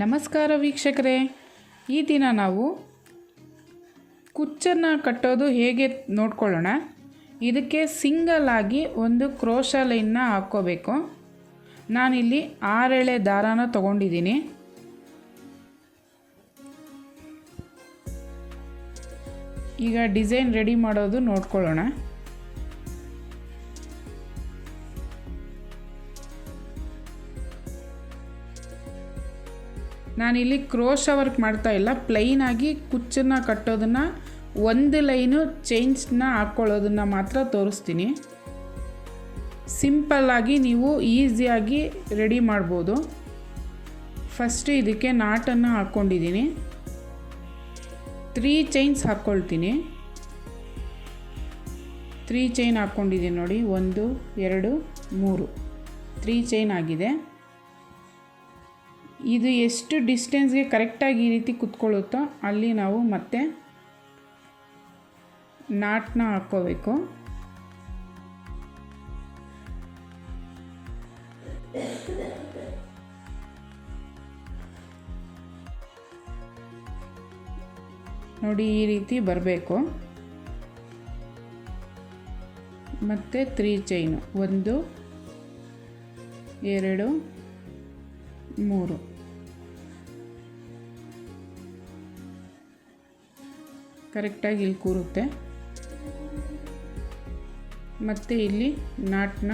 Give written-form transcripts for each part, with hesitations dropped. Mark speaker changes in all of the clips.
Speaker 1: ನಮಸ್ಕಾರ ವೀಕ್ಷಕರೇ, ಈ ದಿನ ನಾವು ಕುಚ್ಚನ್ನು ಕಟ್ಟೋದು ಹೇಗೆ ನೋಡ್ಕೊಳ್ಳೋಣ. ಇದಕ್ಕೆ ಸಿಂಗಲ್ ಆಗಿ ಒಂದು ಕ್ರೋಶಾ ಲೈನ್ನ ಹಾಕ್ಕೋಬೇಕು. ನಾನಿಲ್ಲಿ 6 ಎಳೆ ದಾರಾನ ತಗೊಂಡಿದ್ದೀನಿ. ಈಗ ಡಿಸೈನ್ ರೆಡಿ ಮಾಡೋದು ನೋಡ್ಕೊಳ್ಳೋಣ. ನಾನಿಲ್ಲಿ ಕ್ರೋಶಾ ವರ್ಕ್ ಮಾಡ್ತಾ ಇಲ್ಲ, ಪ್ಲೈನಾಗಿ ಕುಚ್ಚನ್ನು ಕಟ್ಟೋದನ್ನು, ಒಂದು ಲೈನು ಚೈನ್ಸ್ನ ಹಾಕ್ಕೊಳ್ಳೋದನ್ನು ಮಾತ್ರ ತೋರಿಸ್ತೀನಿ. ಸಿಂಪಲ್ಲಾಗಿ ನೀವು ಈಸಿಯಾಗಿ ರೆಡಿ ಮಾಡ್ಬೋದು. ಫಸ್ಟು ಇದಕ್ಕೆ ನಾಟನ್ನು ಹಾಕ್ಕೊಂಡಿದ್ದೀನಿ. 3 ಚೈನ್ಸ್ ಹಾಕ್ಕೊಳ್ತೀನಿ. 3 ಚೈನ್ ಹಾಕ್ಕೊಂಡಿದ್ದೀನಿ ನೋಡಿ. 1 2 3 3 ಚೈನ್ ಆಗಿದೆ. ಇದು ಎಷ್ಟು ಡಿಸ್ಟೆನ್ಸ್ಗೆ ಕರೆಕ್ಟಾಗಿ ಈ ರೀತಿ ಕುತ್ಕೊಳ್ಳುತ್ತೋ ಅಲ್ಲಿ ನಾವು ಮತ್ತೆ ನಾಟ್ನ ಹಾಕ್ಕೋಬೇಕು. ನೋಡಿ, ಈ ರೀತಿ ಬರಬೇಕು. ಮತ್ತು 3 ಚೈನು, 1 2 3 ಕರೆಕ್ಟಾಗಿ ಇಲ್ಲಿ ಕೂರುತ್ತೆ. ಮತ್ತು ಇಲ್ಲಿ ನಾಟ್ನ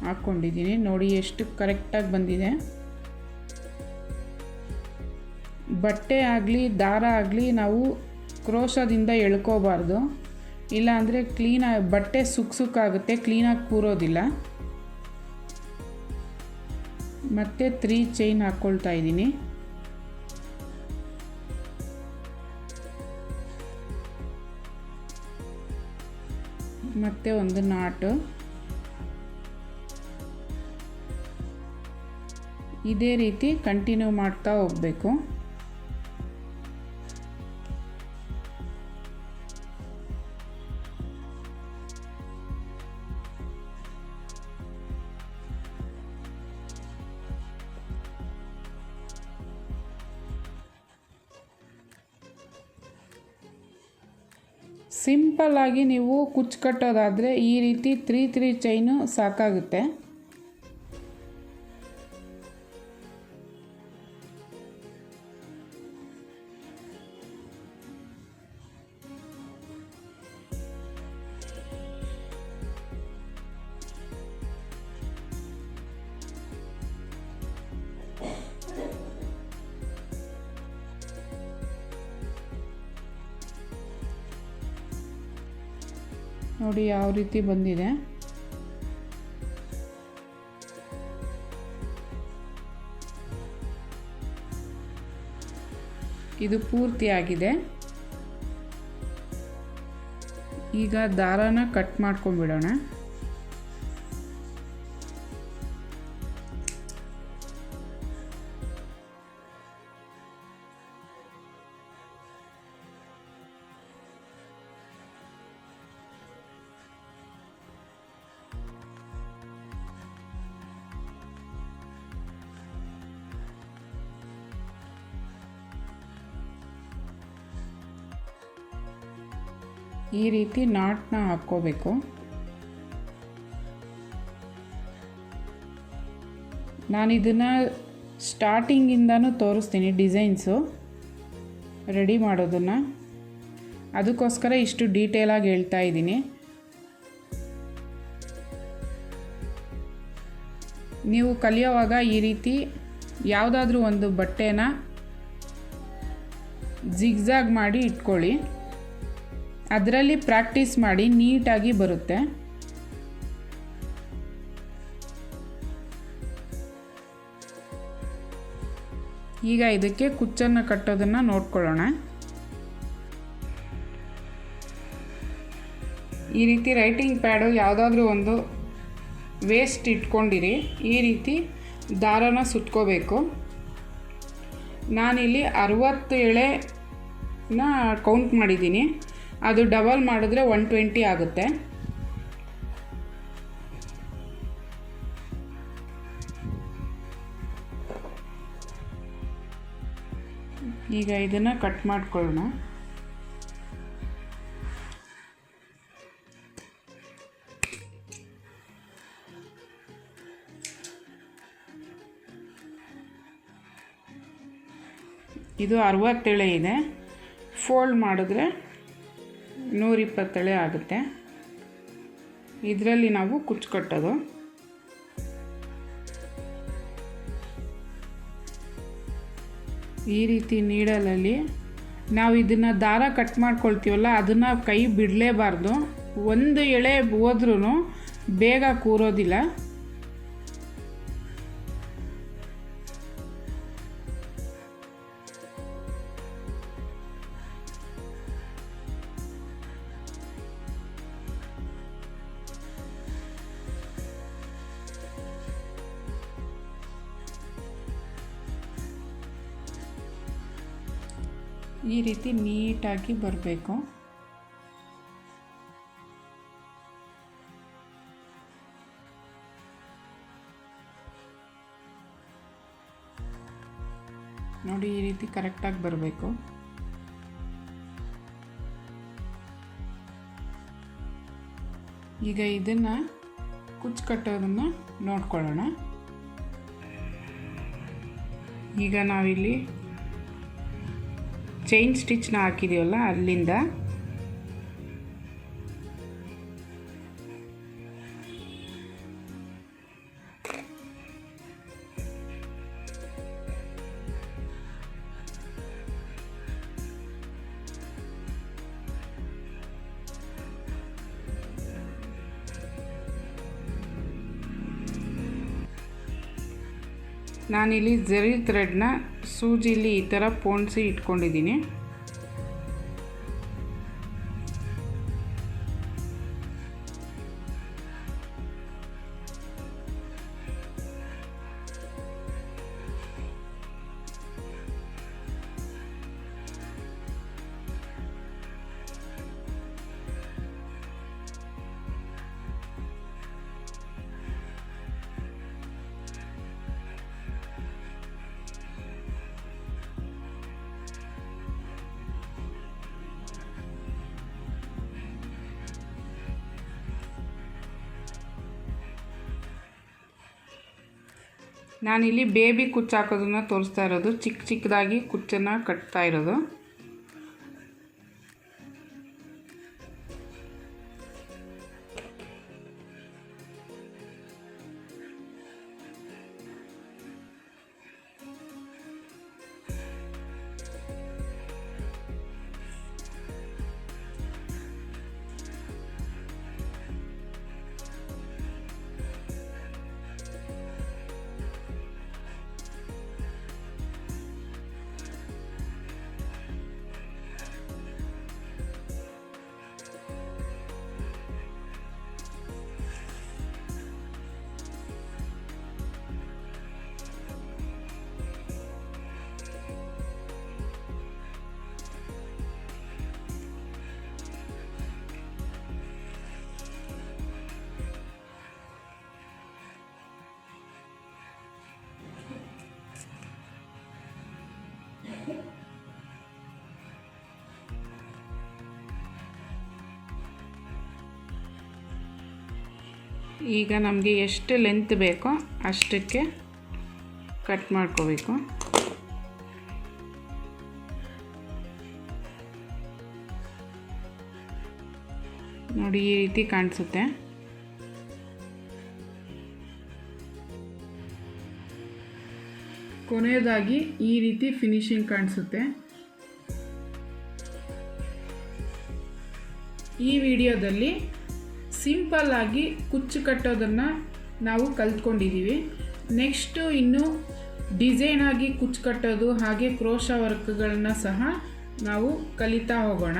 Speaker 1: ಹಾಕ್ಕೊಂಡಿದ್ದೀನಿ. ನೋಡಿ ಎಷ್ಟು ಕರೆಕ್ಟಾಗಿ ಬಂದಿದೆ. ಬಟ್ಟೆ ಆಗಲಿ ದಾರ ಆಗಲಿ ನಾವು ಕ್ರೋಶದಿಂದ ಎಳ್ಕೋಬಾರ್ದು, ಇಲ್ಲಾಂದರೆ ಕ್ಲೀನಾಗಿ ಬಟ್ಟೆ ಸುಕ್ಕಾಗುತ್ತೆ, ಕ್ಲೀನಾಗಿ ಕೂರೋದಿಲ್ಲ. ಮತ್ತು 3 ಚೈನ್ ಹಾಕ್ಕೊಳ್ತಾ ಇದ್ದೀನಿ. ಮತ್ತು ಒಂದು ನಾಟು. ಇದೇ ರೀತಿ ಕಂಟಿನ್ಯೂ ಮಾಡ್ತಾ ಹೋಗಬೇಕು. ಸಿಂಪಲ್ಲಾಗಿ ನೀವು ಕುಚ್ಚು ಕಟ್ಟೋದಾದರೆ ಈ ರೀತಿ 3 ಚೈನು ಸಾಕಾಗುತ್ತೆ. ನೋಡಿ ಯಾವ ರೀತಿ ಬಂದಿದೆ. ಇದು ಪೂರ್ತಿಯಾಗಿದೆ. ಈಗ ದಾರಾನ ಕಟ್ ಮಾಡ್ಕೊಂಡ್ಬಿಡೋಣ. ಈ ರೀತಿ ನಾಟ್ನ ಹಾಕ್ಕೋಬೇಕು. ನಾನು ಇದನ್ನು ಸ್ಟಾರ್ಟಿಂಗಿಂದನೂ ತೋರಿಸ್ತೀನಿ ಡಿಸೈನ್ಸು ರೆಡಿ ಮಾಡೋದನ್ನು, ಅದಕ್ಕೋಸ್ಕರ ಇಷ್ಟು ಡೀಟೇಲಾಗಿ ಹೇಳ್ತಾ ಇದ್ದೀನಿ. ನೀವು ಕಲಿಯೋವಾಗ ಈ ರೀತಿ ಯಾವುದಾದ್ರೂ ಒಂದು ಬಟ್ಟೆನ ಜಿಗ್ಜಾಗ್ ಮಾಡಿ ಇಟ್ಕೊಳ್ಳಿ, ಅದರಲ್ಲಿ ಪ್ರಾಕ್ಟೀಸ್ ಮಾಡಿ ನೀಟಾಗಿ ಬರುತ್ತೆ. ಈಗ ಇದಕ್ಕೆ ಕುಚ್ಚನ್ನು ಕಟ್ಟೋದನ್ನು ನೋಡ್ಕೊಳ್ಳೋಣ. ಈ ರೀತಿ ರೈಟಿಂಗ್ ಪ್ಯಾಡು ಯಾವುದಾದ್ರೂ ಒಂದು ವೇಸ್ಟ್ ಇಟ್ಕೊಂಡಿರಿ. ಈ ರೀತಿ ದಾರನ ಸುತ್ಕೋಬೇಕು. ನಾನಿಲ್ಲಿ 60 ಎಳೆನ ಕೌಂಟ್ ಮಾಡಿದ್ದೀನಿ. ಅದು ಡಬಲ್ ಮಾಡಿದ್ರೆ 120 ಆಗುತ್ತೆ. ಈಗ ಇದನ್ನು ಕಟ್ ಮಾಡ್ಕೊಳ್ಳೋಣ. ಇದು 60 ಎಳೆ ಇದೆ, ಫೋಲ್ಡ್ ಮಾಡಿದ್ರೆ 120 ಎಳೆ ಆಗುತ್ತೆ. ಇದರಲ್ಲಿ ನಾವು ಕುಚ್ಚು ಕಟ್ಟೋದು. ಈ ರೀತಿ ನೀಡಲಲ್ಲಿ ನಾವು ಇದನ್ನು ದಾರ ಕಟ್ ಮಾಡ್ಕೊಳ್ತೀವಲ್ಲ, ಅದನ್ನು ಕೈ ಬಿಡಲೇಬಾರ್ದು. ಒಂದು ಎಳೆ ಹೋದ್ರೂ ಬೇಗ ಕೂರೋದಿಲ್ಲ. ಈ ರೀತಿ ನೀಟಾಗಿ ಬರಬೇಕು. ನೋಡಿ, ಈ ರೀತಿ ಕರೆಕ್ಟಾಗಿ ಬರಬೇಕು. ಈಗ ಇದನ್ನು ಕುಚ್ಚು ಕಟ್ಟೋದನ್ನು ನೋಡ್ಕೊಳ್ಳೋಣ. ಈಗ ನಾವಿಲ್ಲಿ ಚೈನ್ ಸ್ಟಿಚ್ನ ಹಾಕಿದ್ದೀವಲ್ಲ, ಅಲ್ಲಿಂದ ನಾನಿಲ್ಲಿ ಜರಿ ಥ್ರೆಡ್ನ ಸೂಜಿಲಿ ಈ ಥರ ಪೋಣಿಸಿ ಇಟ್ಕೊಂಡಿದ್ದೀನಿ. ನಾನಿಲ್ಲಿ ಬೇಬಿ ಕುಚ್ಚು ಹಾಕೋದನ್ನು ತೋರಿಸ್ತಾ ಇರೋದು, ಚಿಕ್ಕ ಚಿಕ್ಕದಾಗಿ ಕುಚ್ಚನ್ನು ಕಟ್ತಾ ಇರೋದು. ಈಗ ನಮಗೆ ಎಷ್ಟು ಲೆಂತ್ ಬೇಕೋ ಅಷ್ಟಕ್ಕೆ ಕಟ್ ಮಾಡ್ಕೋಬೇಕು. ನೋಡಿ, ಈ ರೀತಿ ಕಾಣಿಸುತ್ತೆ. ಕೊನೆಯದಾಗಿ ಈ ರೀತಿ ಫಿನಿಶಿಂಗ್ ಕಾಣಿಸುತ್ತೆ. ಈ ವಿಡಿಯೋದಲ್ಲಿ ಸಿಂಪಲ್ ಆಗಿ ಕುಚ್ಚು ಕಟ್ಟೋದನ್ನು ನಾವು ಕಲ್ತ್ಕೊಂಡಿದ್ದೀವಿ. ನೆಕ್ಸ್ಟು ಇನ್ನು ಡಿಸೈನ್ ಆಗಿ ಕುಚ್ಚು ಕಟ್ಟೋದು ಹಾಗೆ ಕ್ರೋಶಾ ವರ್ಕ್ಗಳನ್ನ ಸಹ ನಾವು ಕಲಿತಾ ಹೋಗೋಣ.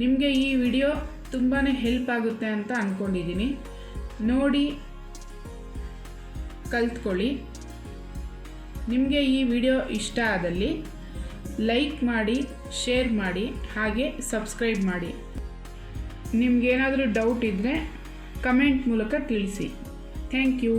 Speaker 1: ನಿಮಗೆ ಈ ವಿಡಿಯೋ ತುಂಬಾ ಹೆಲ್ಪ್ ಆಗುತ್ತೆ ಅಂತ ಅಂದ್ಕೊಂಡಿದ್ದೀನಿ. ನೋಡಿ ಕಲ್ತ್ಕೊಳ್ಳಿ. ನಿಮಗೆ ಈ ವಿಡಿಯೋ ಇಷ್ಟ ಆದಲ್ಲಿ ಲೈಕ್ ಮಾಡಿ, ಶೇರ್ ಮಾಡಿ, ಹಾಗೆ ಸಬ್ಸ್ಕ್ರೈಬ್ ಮಾಡಿ. ನಿಮಗೇನಾದರೂ ಡೌಟ್ ಇದ್ದರೆ ಕಮೆಂಟ್ ಮೂಲಕ ತಿಳಿಸಿ. Thank you.